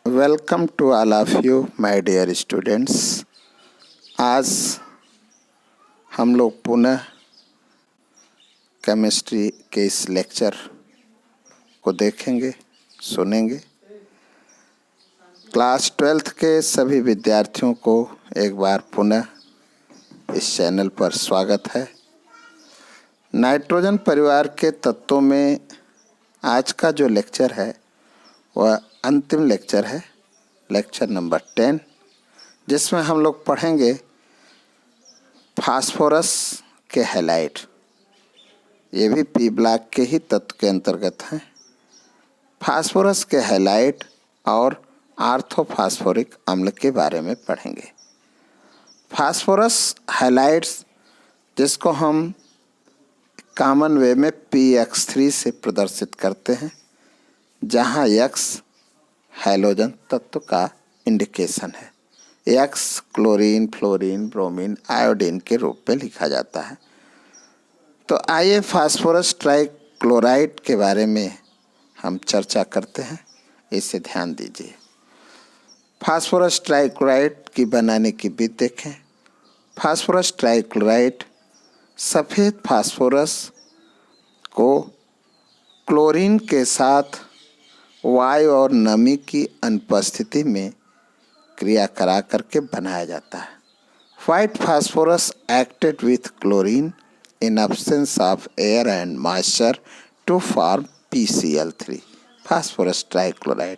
Welcome to all of you my dear students. आज हम लोग पुनः केमिस्ट्री के इस लेक्चर को देखेंगे, सुनेंगे। क्लास 12th के सभी विद्यार्थियों को एक बार पुनः इस चैनल पर स्वागत है। नाइट्रोजन परिवार के तत्वों में आज का जो लेक्चर है वह अंतिम लेक्चर है, लेक्चर नंबर 10, जिसमें हम लोग पढ़ेंगे फास्फोरस के हैलाइड। ये भी पी ब्लॉक के ही तत्व के अंतर्गत हैं। फास्फोरस के हैलाइड और आर्थोफास्फोरिक अम्ल के बारे में पढ़ेंगे। फास्फोरस हैलाइड्स, जिसको हम कॉमन वे में PX3 से प्रदर्शित करते हैं, जहाँ X हैलोजन तत्व का इंडिकेशन है। X chlorine, fluorine, bromine, iodine के रूप में लिखा जाता है। तो आइए फास्फोरस ट्राइक्लोराइड के बारे में हम चर्चा करते हैं, इसे ध्यान दीजिए। फास्फोरस ट्राइक्लोराइड की बनाने की विधि देखें। फास्फोरस ट्राइक्लोराइड सफ़ेद फास्फोरस को क्लोरीन के साथ वायु और नमी की अनुपस्थिति में क्रिया करा करके बनाया जाता है। White phosphorus acted with chlorine in absence of air and moisture to form PCl3 phosphorus trichloride.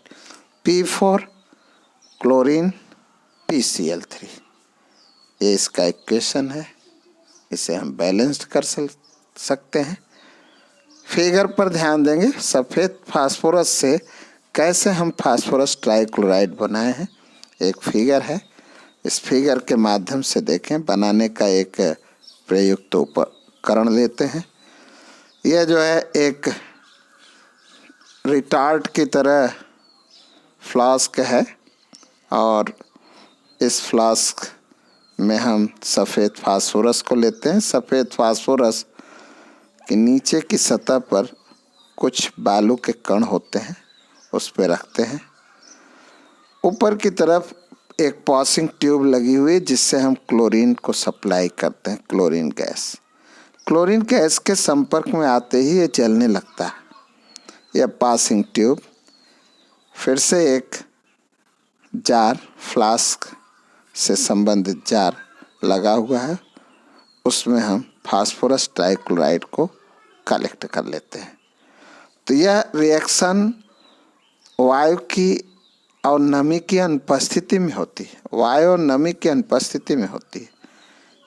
P4 chlorine PCl3, ये इसका इक्वेशन है। इसे हम बैलेंस्ड कर सकते हैं। फिगर पर ध्यान देंगे। सफ़ेद फास्फोरस से कैसे हम फास्फोरस ट्राइक्लोराइड बनाए हैं, एक फिगर है। इस फिगर के माध्यम से देखें, बनाने का एक प्रयुक्त उपकरण लेते हैं। यह जो है एक रिटार्ट की तरह फ्लास्क है और इस फ्लास्क में हम सफ़ेद फास्फोरस को लेते हैं। सफ़ेद फास्फोरस के नीचे की सतह पर कुछ बालू के कण होते हैं, उस पर रखते हैं। ऊपर की तरफ एक पासिंग ट्यूब लगी हुई है, जिससे हम क्लोरीन को सप्लाई करते हैं। क्लोरीन गैस के संपर्क में आते ही ये जलने लगता है। यह पासिंग ट्यूब फिर से एक जार, फ्लास्क से संबंधित जार लगा हुआ है, उसमें हम फास्फोरस ट्राइक्लोराइड को कलेक्ट कर लेते हैं। तो यह रिएक्शन वायु की और नमी की अनुपस्थिति में होती है। वायु और नमी की अनुपस्थिति में होती है।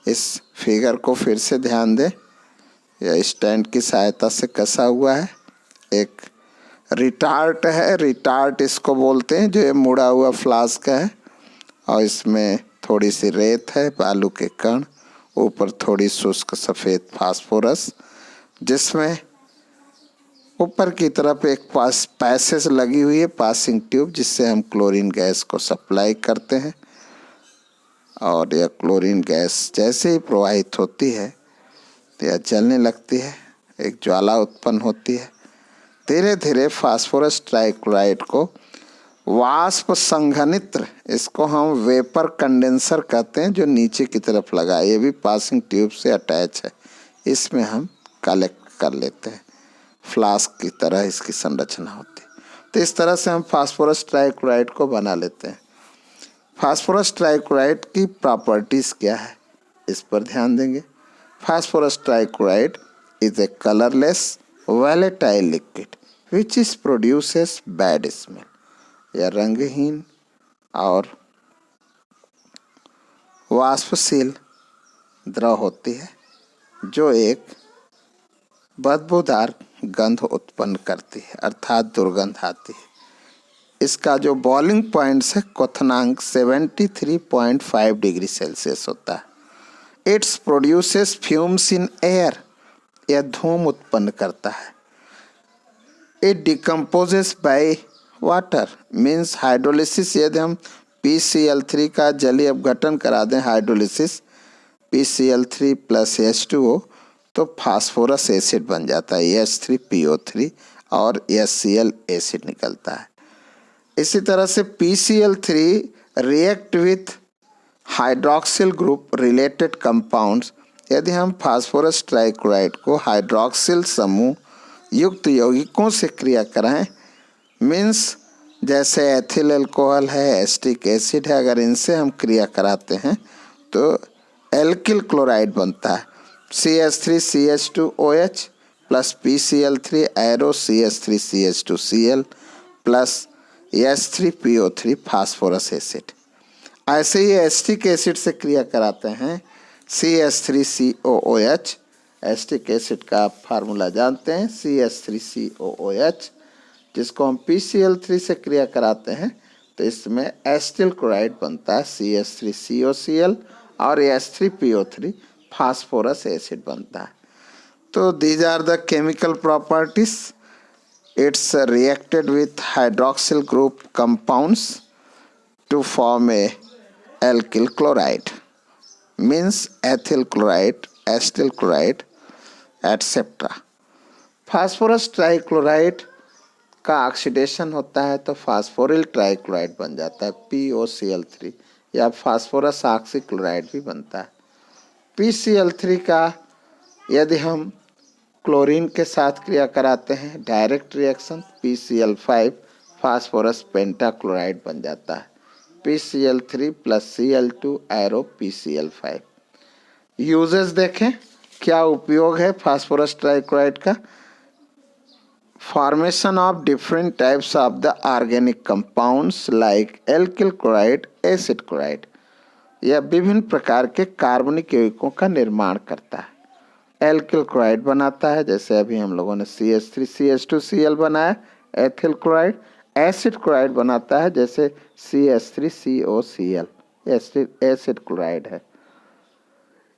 इस फिगर को फिर से ध्यान दें। यह स्टैंड की सहायता से कसा हुआ है। एक रिटार्ट है, रिटार्ट इसको बोलते हैं, जो ये मुड़ा हुआ फ्लास्क है और इसमें थोड़ी सी रेत है, बालू के कण, ऊपर थोड़ी शुष्क सफ़ेद फास्फोरस, जिसमें ऊपर की तरफ एक पैसेज लगी हुई है, पासिंग ट्यूब, जिससे हम क्लोरीन गैस को सप्लाई करते हैं। और यह क्लोरीन गैस जैसे ही प्रवाहित होती है तो यह जलने लगती है, एक ज्वाला उत्पन्न होती है। धीरे धीरे फास्फोरस ट्राइक्लोराइड को वाष्प संघनित्र, इसको हम वेपर कंडेंसर कहते हैं, जो नीचे की तरफ लगा है, ये भी पासिंग ट्यूब से अटैच है, इसमें हम कलेक्ट कर लेते हैं। फ्लास्क की तरह इसकी संरचना होती है। तो इस तरह से हम फास्फोरस ट्राइक्लोराइड को बना लेते हैं। फास्फोरस ट्राइक्लोराइड की प्रॉपर्टीज़ क्या है, इस पर ध्यान देंगे। Phosphorus trichloride is a colourless volatile liquid which is produces bad smell। यह रंगहीन और वाष्पशील द्रव होती है, जो एक बदबूदार गंध उत्पन्न करती है, अर्थात दुर्गंध आती है। इसका जो बॉइलिंग पॉइंट है, क्वथनांक 73.5 डिग्री सेल्सियस होता है। It's produces fumes in air, यह धूम उत्पन्न करता है। It decomposes by water, means hydrolysis. यदि हम PCl3 का जलीय अपघटन करा दें, हाइड्रोलिसिस, PCl3 + H2O, तो फास्फोरस एसिड बन जाता है, H3PO3, और HCl एसिड निकलता है। इसी तरह से PCl3 react with hydroxyl group related compounds. यदि हम फास्फोरस ट्राइक्लोराइड को हाइड्रोक्सिल समूह युक्त यौगिकों से क्रिया कराएं, मीन्स जैसे एथिल अल्कोहल है, एस्टिक एसिड है, अगर इनसे हम क्रिया कराते हैं तो एल्किल क्लोराइड बनता है। CH3CH2OH plus PCl3 arrow CH3CH2Cl plus H3PO3 phosphorus acid. ऐसे ही एस्टिक एसिड से क्रिया कराते हैं CH3COOH। एस्टिक एसिड का आप फार्मूला जानते हैं CH3COOH, जिसको हम PCl3 से क्रिया कराते हैं तो इसमें एस्टिल क्लोराइड बनता है CH3COCl और H3PO3 फास्फोरस एसिड बनता है। तो these are the chemical properties. It's reacted with hydroxyl group compounds to form a alkyl chloride, means ethyl chloride, acetyl chloride etcetera. Phosphorus trichloride का ऑक्सीडेशन होता है तो फास्फोरिल ट्राइक्लोराइड बन जाता है POCl3, या फास्फोरस ऑक्सीक्लोराइड भी बनता है। PCl3 का यदि हम क्लोरीन के साथ क्रिया कराते हैं, direct reaction, PCl5 phosphorus pentachloride बन जाता है PCl3 plus Cl2 arrow PCl5। Uses देखें, क्या उपयोग है फास्फोरस ट्राइक्लोराइड का। Formation of different types of the organic compounds like alkyl chloride, acid chloride. यह विभिन्न प्रकार के कार्बनिक यौगिकों का निर्माण करता है। एल्किल क्लोराइड बनाता है, जैसे अभी हम लोगों ने CH3CH2Cl बनाया, एथिल क्लोराइड। एसिड क्लोराइड बनाता है, जैसे CH3COCl, एसिड क्लोराइड है।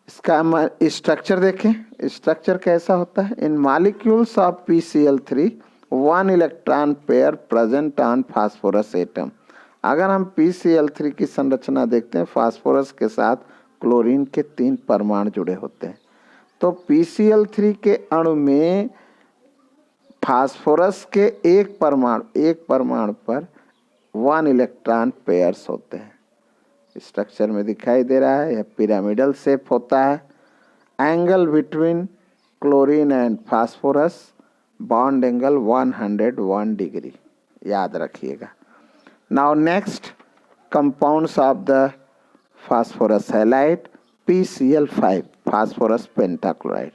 इसका स्ट्रक्चर देखें, स्ट्रक्चर कैसा होता है। In molecules of PCl3 1 electron pair present on phosphorus atom. अगर हम PCl3 की संरचना देखते हैं, फास्फोरस के साथ क्लोरीन के 3 परमाणु जुड़े होते हैं। तो PCl3 के अणु में फास्फोरस के एक परमाणु पर 1 इलेक्ट्रॉन पेयर्स होते हैं। स्ट्रक्चर में दिखाई दे रहा है, यह पिरामिडल शेप होता है। Angle between chlorine and phosphorus, bond angle 101 degree, याद रखिएगा। Now next, compounds of the phosphorus halide PCl5 phosphorus pentachloride.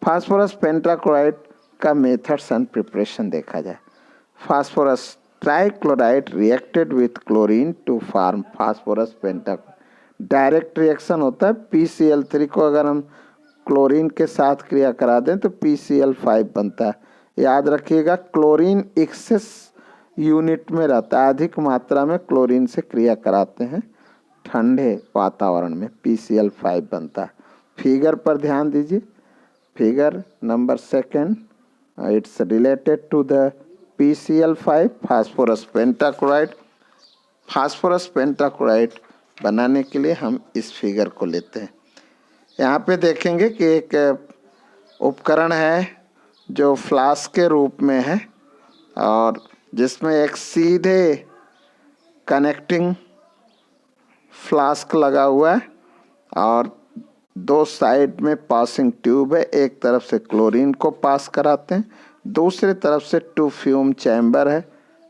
Phosphorus pentachloride का मेथड्स एंड प्रिपरेशन देखा जाए। Phosphorus trichloride reacted with chlorine to form phosphorus pentachloride. Direct reaction होता है। PCl3 को अगर हम क्लोरीन के साथ क्रिया करा दें तो PCl5 बनता है। याद रखिएगा, क्लोरीन एक्सेस यूनिट में रहता है, अधिक मात्रा में क्लोरीन से क्रिया कराते हैं ठंडे वातावरण में, PCl5 बनता है। फिगर पर ध्यान दीजिए, figure number 2, it's related to the PCl5 phosphorus pentachloride. Phosphorus pentachloride बनाने के लिए हम इस फिगर को लेते हैं। यहाँ पे देखेंगे कि एक उपकरण है जो फ्लास्क के रूप में है और जिसमें एक सीधे कनेक्टिंग फ्लास्क लगा हुआ है और 2 साइड में पासिंग ट्यूब है। एक तरफ से क्लोरीन को पास कराते हैं, दूसरी तरफ से 2 फ्यूम चैम्बर है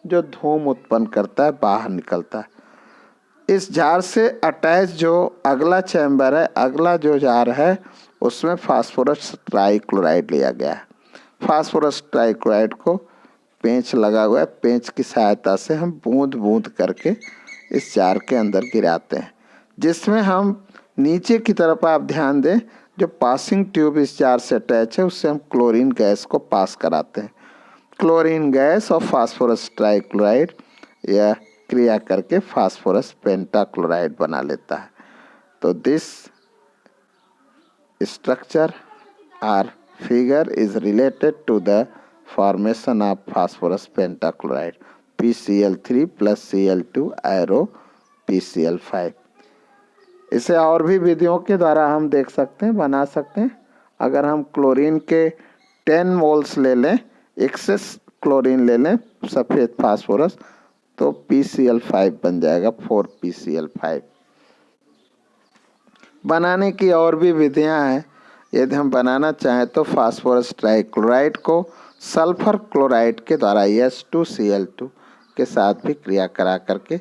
जो धूम उत्पन्न करता है, बाहर निकलता है। इस जार से अटैच जो अगला चैम्बर है, अगला जो जार है, उसमें फास्फोरस ट्राइक्लोराइड लिया गया है। फास्फोरस ट्राइक्लोराइड को पेंच लगा हुआ है, पेंच की सहायता से हम बूंद बूंद करके इस जार के अंदर गिराते हैं, जिसमें हम नीचे की तरफ, आप ध्यान दें, जो पासिंग ट्यूब इस जार से अटैच है उससे हम क्लोरीन गैस को पास कराते हैं। क्लोरीन गैस और फास्फोरस ट्राइक्लोराइड यह क्रिया करके फास्फोरस पेंटाक्लोराइड बना लेता है। तो दिस स्ट्रक्चर और figure is related to the formation of phosphorus pentachloride PCl3 plus Cl2 arrow PCl5। इसे और भी विधियों के द्वारा हम देख सकते हैं, बना सकते हैं। अगर हम क्लोरीन के 10 मोल्स ले लें, एक्सेस क्लोरीन ले लें, सफ़ेद फास्फोरस, तो PCl5 बन जाएगा 4PCl5। बनाने की और भी विधियां हैं। यदि हम बनाना चाहें तो फास्फोरस ट्राइक्लोराइड को सल्फर क्लोराइड के द्वारा H2Cl2 के साथ भी क्रिया करा करके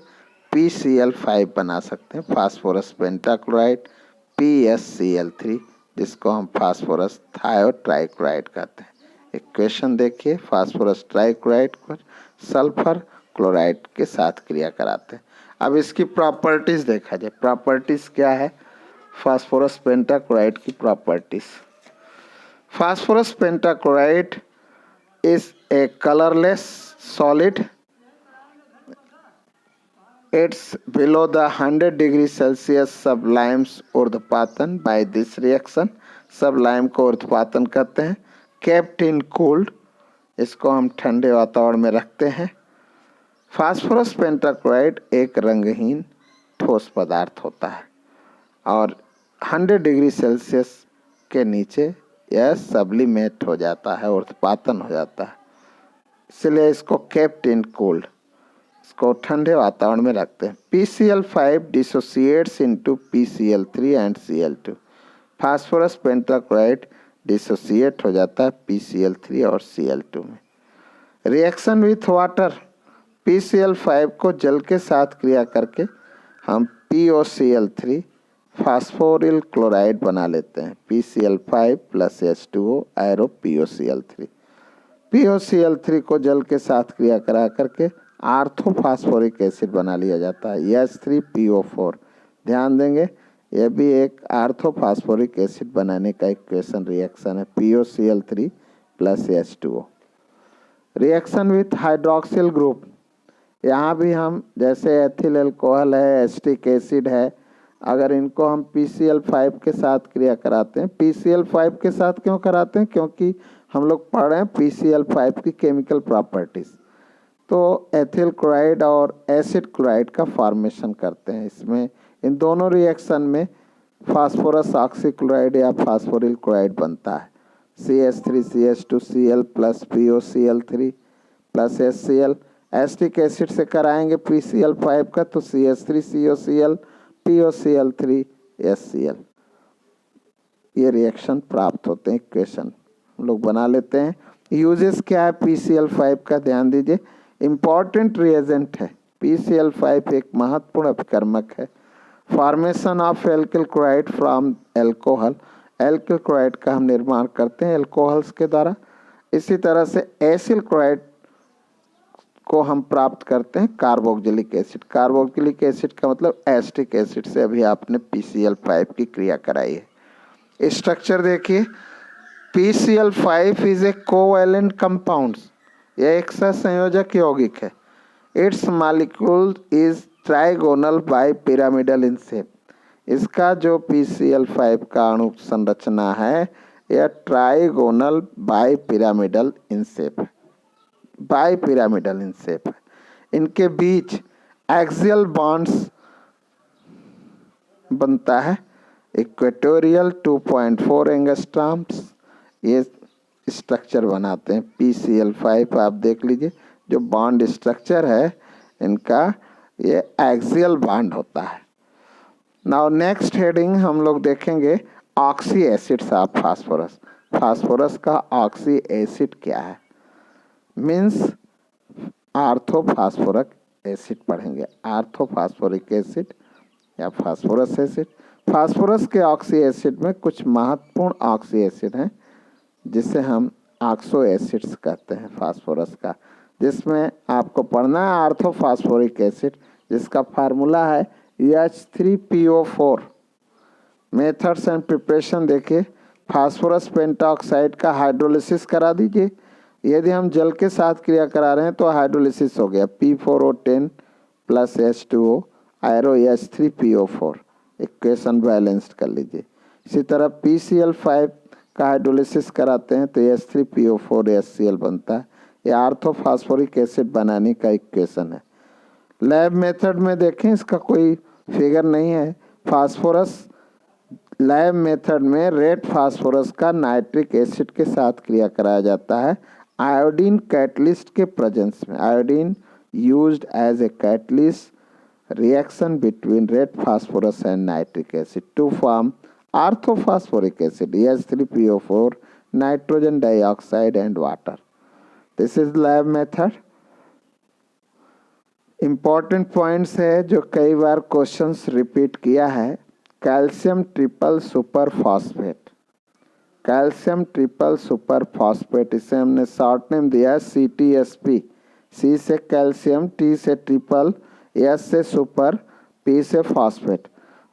PCl5 बना सकते हैं, फास्फोरस पेंटाक्लोराइड PSCl3, जिसको हम फास्फोरस थायोट्राइक्लोराइड कहते हैं। इक्वेशन देखिए, फास्फोरस ट्राइक्लोराइड पर सल्फर क्लोराइड के साथ क्रिया कराते हैं। अब इसकी प्रॉपर्टीज देखा जाए। प्रॉपर्टीज क्या है फास्फोरस पेंटाक्लोराइड की properties? Phosphorus pentachloride is a colourless solid. It's below the 100 degree Celsius sublimes ऊर्ध्वपातन by this reaction। Sublime को ऊर्ध्वपातन कहते हैं। kept in cooled, इसको हम ठंडे वातावरण में रखते हैं। फास्फोरस पेंटाक्लोराइड एक रंगहीन ठोस पदार्थ होता है और 100 डिग्री सेल्सियस के नीचे यह सब्लिमेट हो जाता है, ऊर्ध्वपातन हो जाता है, इसलिए इसको kept in cooled, को ठंडे वातावरण में रखते हैं। PCl5 dissociates into PCl3 and Cl2। Phosphorus pentachloride dissociate हो जाता है PCl3 और Cl2 में। रिएक्शन विथ वाटर, PCl5 को जल के साथ क्रिया करके हम POCl3 फास्फोरिल क्लोराइड बना लेते हैं। PCl5 plus H2O arrow POCl3। POCl3 को जल के साथ क्रिया करा करके आर्थोफास्फोरिक एसिड बना लिया जाता है, H3PO4। ध्यान देंगे, यह भी एक आर्थोफास्फोरिक एसिड बनाने का इक्वेशन रिएक्शन है, POCl3 plus H2O। Reaction with hydroxyl group, यहाँ भी हम जैसे एथिल एल्कोहल है, एसिटिक एसिड है, अगर इनको हम PCl5 के साथ क्रिया कराते हैं। PCl5 के साथ क्यों कराते हैं? क्योंकि हम लोग पढ़ रहे हैं PCl5 की केमिकल प्रॉपर्टीज, तो एथिल क्लोराइड और एसिड क्लोराइड का फॉर्मेशन करते हैं। इसमें इन दोनों रिएक्शन में फास्फोरस ऑक्सीक्लोराइड या फास्फोरिल क्लोराइड बनता है। CH3CH2Cl plus POCl3 plus HCl। Acetic acid से कराएंगे PCl5 का तो CH3COCl POCl3 HCl, ये रिएक्शन प्राप्त होते हैं। इक्वेशन हम लोग बना लेते हैं। यूजेस क्या है PCl5 का? ध्यान दीजिए, इम्पॉर्टेंट रिएजेंट है। PCl5 एक महत्वपूर्ण अभिकर्मक है। Formation of alkyl chloride from alcohol, alkyl chloride का हम निर्माण करते हैं एल्कोहल्स के द्वारा। इसी तरह से एसिल क्लोराइड को हम प्राप्त करते हैं कार्बोक्जिलिक एसिड। कार्बोक्जिलिक एसिड का मतलब एसिटिक एसिड से अभी आपने PCl5 की क्रिया कराई है। स्ट्रक्चर देखिए, PCl5 is a covalent compounds, यह एक सहसंयोजक यौगिक है। It's molecule is trigonal bi pyramidal in shape. इसका जो PCl5 का अणु संरचना है यह trigonal bi pyramidal in shape है, बाई पिरामिडल इन शेप है। इनके बीच एक्सियल बॉन्ड्स बनता है, इक्वेटोरियल 2.4 एंगस्ट्रॉम्स, ये स्ट्रक्चर बनाते हैं PCl5। आप देख लीजिए जो बॉन्ड स्ट्रक्चर है इनका, ये एक्सियल बॉन्ड होता है। नाउ नेक्स्ट हेडिंग हम लोग देखेंगे oxy acids of phosphorus. Phosphorus का ऑक्सी एसिड क्या है? मीन्स आर्थोफास्फोरिक एसिड पढ़ेंगे, आर्थोफास्फोरिक एसिड या फास्फोरस एसिड। फास्फोरस के ऑक्सी एसिड में कुछ महत्वपूर्ण ऑक्सी एसिड हैं जिसे हम ऑक्सो एसिड्स कहते हैं फास्फोरस का, जिसमें आपको पढ़ना है आर्थोफास्फोरिक एसिड, जिसका फार्मूला है H3PO4। मेथड्स एंड प्रिपरेशन देखिए, फास्फोरस पेंटाऑक्साइड का हाइड्रोलिसिस करा दीजिए। यदि हम जल के साथ क्रिया करा रहे हैं तो हाइड्रोलिसिस हो गया P4O10 plus H2O आयरो H3PO4, equation balanced कर लीजिए। इसी तरह PCl5 का हाइड्रोलिसिस कराते हैं तो H3PO4 HCl बनता है। ये आर्थोफास्फोरिक एसिड बनाने का इक्वेशन है। लैब मेथड में देखें, इसका कोई फिगर नहीं है। फास्फोरस लैब मेथड में रेड फास्फोरस का नाइट्रिक एसिड के साथ क्रिया कराया जाता है आयोडीन कैटलिस्ट के प्रेजेंस में। Iodine used as a catalyst reaction between red phosphorus and nitric acid to form orthophosphoric acid H3PO4, nitrogen dioxide and water. This is lab method. Important points है जो कई बार क्वेश्चंस रिपीट किया है। Calcium triple super phosphate, calcium triple super phosphate, इसे हमने short name दिया है CTSP। C से कैल्शियम, T से ट्रिपल, S से सुपर, P से फॉस्फेट।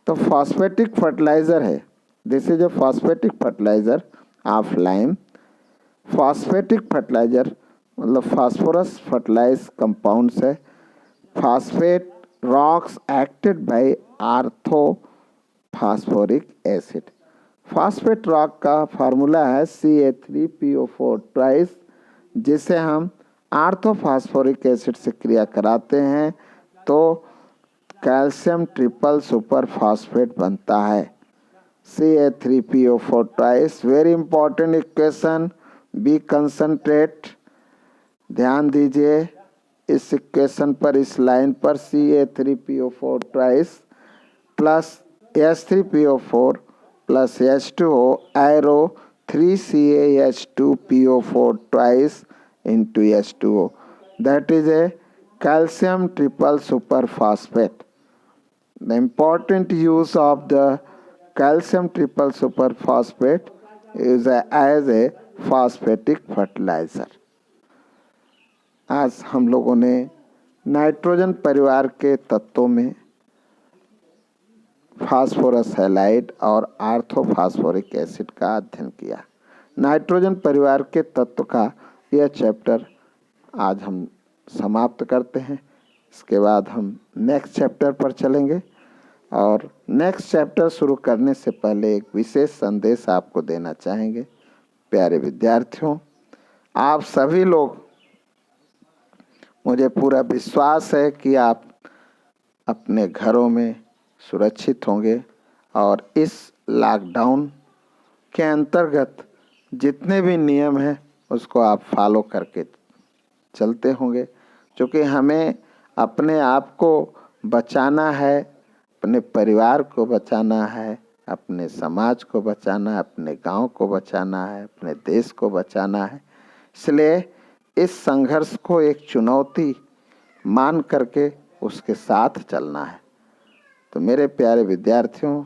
तो फॉस्फेटिक फर्टिलाइज़र है, this is a phosphatic fertiliser of lime. Phosphatic fertiliser मतलब फास्फोरस फर्टिलाइज कंपाउंड्स है। Phosphate rocks acted by orthophosphoric acid. Phosphate rock का formula है Ca3PO4 ट्वाइस, जिसे हम ऑर्थोफॉस्फोरिक एसिड से क्रिया कराते हैं तो कैल्शियम ट्रिपल सुपर फॉस्फेट बनता है Ca3PO4 twice. Very important equation, be concentrate. ध्यान दीजिए इस इक्वेशन पर, इस लाइन पर। Ca3PO4 twice plus H3PO4 plus H2O arrow 3CaH2PO4 twice into H2O, that is a calcium triple superphosphate. The important use of the calcium triple superphosphate is as a phosphatic fertilizer. आज हम लोगों ने nitrogen परिवार के तत्वों में phosphorus halide और orthophosphoric acid का अध्ययन किया। नाइट्रोजन परिवार के तत्व का यह चैप्टर आज हम समाप्त करते हैं। इसके बाद हम नेक्स्ट चैप्टर पर चलेंगे और नेक्स्ट चैप्टर शुरू करने से पहले एक विशेष संदेश आपको देना चाहेंगे। प्यारे विद्यार्थियों, आप सभी लोग, मुझे पूरा विश्वास है कि आप अपने घरों में सुरक्षित होंगे और इस लॉकडाउन के अंतर्गत जितने भी नियम हैं उसको आप फॉलो करके चलते होंगे, क्योंकि हमें अपने आप को बचाना है, अपने परिवार को बचाना है, अपने समाज को बचाना है, अपने गांव को बचाना है, अपने देश को बचाना है। इसलिए इस संघर्ष को एक चुनौती मान करके उसके साथ चलना है। तो मेरे प्यारे विद्यार्थियों,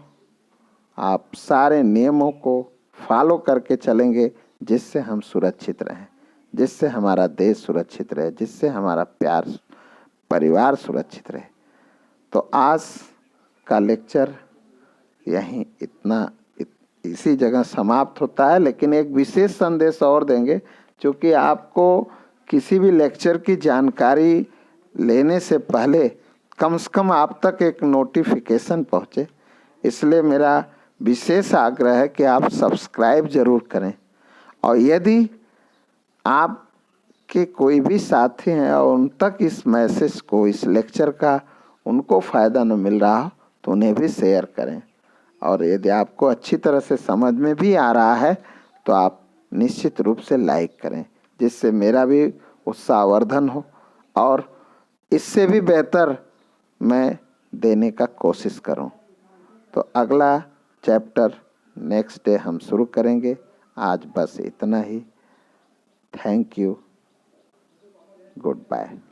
आप सारे नियमों को फॉलो करके चलेंगे जिससे हम सुरक्षित रहें, जिससे हमारा देश सुरक्षित रहे, जिससे हमारा प्यार परिवार सुरक्षित रहे। तो आज का लेक्चर यहीं इसी जगह समाप्त होता है, लेकिन एक विशेष संदेश और देंगे, क्योंकि आपको किसी भी लेक्चर की जानकारी लेने से पहले कम से कम आप तक एक नोटिफिकेशन पहुँचे। इसलिए मेरा विशेष आग्रह है कि आप सब्सक्राइब जरूर करें, और यदि आपके कोई भी साथी हैं और उन तक इस मैसेज को, इस लेक्चर का उनको फ़ायदा न मिल रहा हो तो उन्हें भी शेयर करें। और यदि आपको अच्छी तरह से समझ में भी आ रहा है तो आप निश्चित रूप से लाइक करें, जिससे मेरा भी उत्साहवर्धन हो और इससे भी बेहतर मैं देने का कोशिश करूं। तो अगला चैप्टर नेक्स्ट डे हम शुरू करेंगे। आज बस इतना ही। Thank you, good bye.